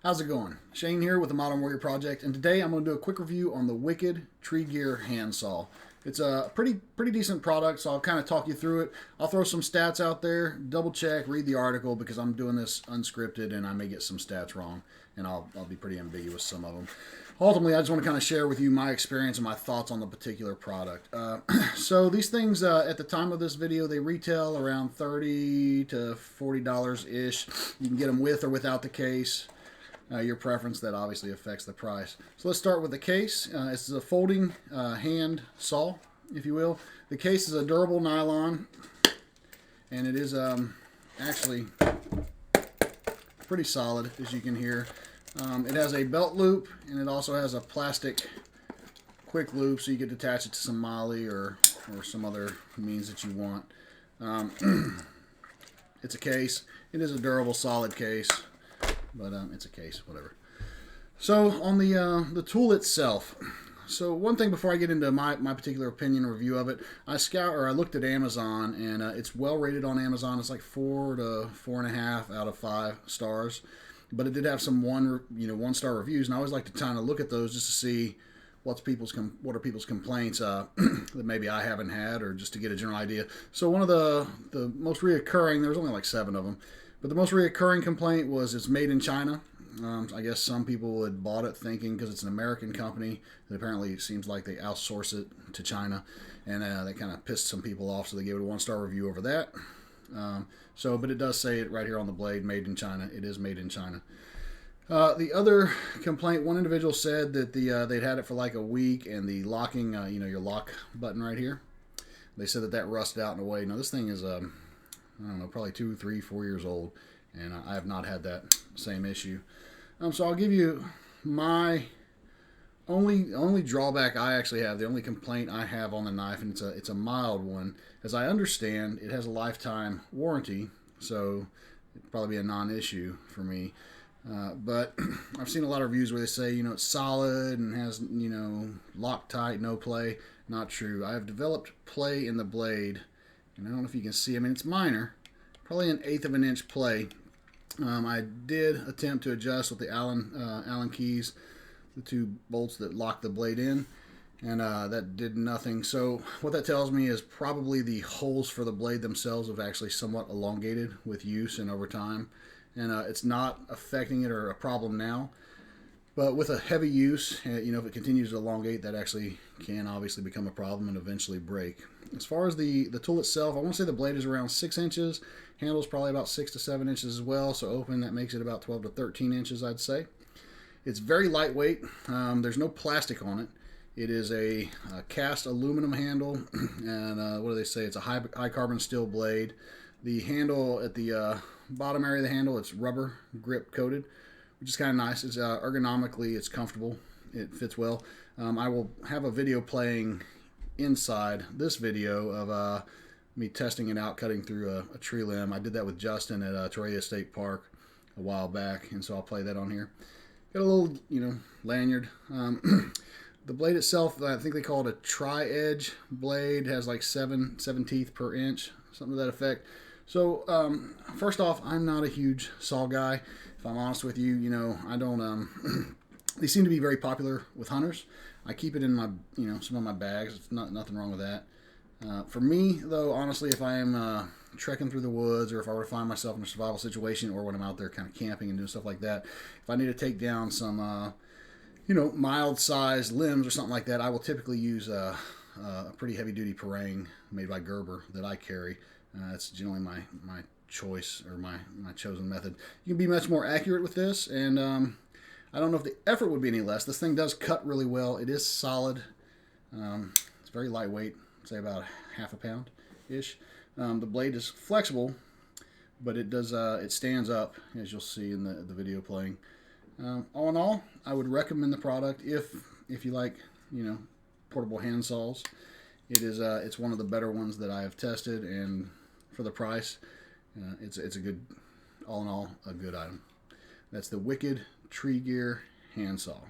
How's it going? Shane here with the Modern Warrior Project, and today I'm going to do a quick review on the Wicked Tree Gear Handsaw. It's a pretty decent product, so I'll kind of talk you through it. I'll throw some stats out there, double check, read the article because I'm doing this unscripted and I may get some stats wrong, and I'll be pretty ambiguous some of them. Ultimately, I just want to kind of share with you my experience and my thoughts on the particular product. So these things, at the time of this video, they retail around $30 to $40 ish. You can get them with or without the case. Your preference, that obviously affects the price. So let's start with the case. It's a folding hand saw, if you will. The case is a durable nylon, and it is actually pretty solid, as you can hear. It has a belt loop, and it also has a plastic quick loop, so you could attach it to some MOLLE or some other means that you want. It's a case. It is a durable, solid case. But it's a case, whatever. So on the tool itself, so one thing before I get into my particular opinion or review of it, I looked at Amazon, and it's well rated on Amazon. It's like 4 to 4.5 out of 5 stars, but it did have some one-star reviews, and I always like to kind of look at those just to see what are people's complaints that maybe I haven't had, or just to get a general idea. So one of the most reoccurring, there's only like 7 of them. But the most reoccurring complaint was it's made in China. I guess some people had bought it thinking because it's an American company that apparently seems like they outsource it to China, and that kind of pissed some people off, so they gave it a 1-star review over that. But it does say it right here on the blade, made in China. It is made in China. The other complaint, one individual said that they'd had it for like a week, and the locking, your lock button right here, they said that rusted out in a way. Now this thing is I don't know, probably 2, 3, 4 years old, and I have not had that same issue. So I'll give you my only drawback I actually have, the only complaint I have on the knife, and it's a mild one. As I understand, it has a lifetime warranty, so it'd probably be a non-issue for me. But I've seen a lot of reviews where they say, it's solid and has, Loctite, no play. Not true. I have developed play in the blade. And I don't know if you can see, it's minor, probably an 1/8 of an inch play. I did attempt to adjust with the Allen keys, the 2 bolts that lock the blade in, and that did nothing. So what that tells me is probably the holes for the blade themselves have actually somewhat elongated with use and over time, and it's not affecting it or a problem now. But with a heavy use, if it continues to elongate, that actually can obviously become a problem and eventually break. As far as the tool itself, I want to say the blade is around 6 inches. Handle's probably about 6 to 7 inches as well, so open, that makes it about 12 to 13 inches, I'd say. It's very lightweight. There's no plastic on it. It is a cast aluminum handle, and what do they say? It's a high carbon steel blade. The handle at the bottom area of the handle, it's rubber grip coated, which is kind of nice. It's ergonomically, it's comfortable. It fits well. I will have a video playing inside this video of me testing it out, cutting through a tree limb. I did that with Justin at Torreya State Park a while back, and so I'll play that on here. Got a little, lanyard. The blade itself, I think they call it a tri-edge blade. It has like 7 teeth per inch, something to that effect. So first off, I'm not a huge saw guy. If I'm honest with you, I don't. They seem to be very popular with hunters. I keep it in my, some of my bags. It's nothing wrong with that. For me, though, honestly, if I am trekking through the woods, or if I were to find myself in a survival situation, or when I'm out there kind of camping and doing stuff like that, if I need to take down some, mild-sized limbs or something like that, I will typically use a pretty heavy-duty parang made by Gerber that I carry. That's generally my choice, or my chosen method. You can be much more accurate with this, and I don't know if the effort would be any less. This thing does cut really well. It is solid. It's very lightweight, say about 1/2 pound ish. The blade is flexible, but it stands up, as you'll see in the video playing. All in all, I would recommend the product if you like portable hand saws. It's one of the better ones that I have tested, and for the price, it's a good, all in all, a good item. That's the Wicked Tree Gear Handsaw.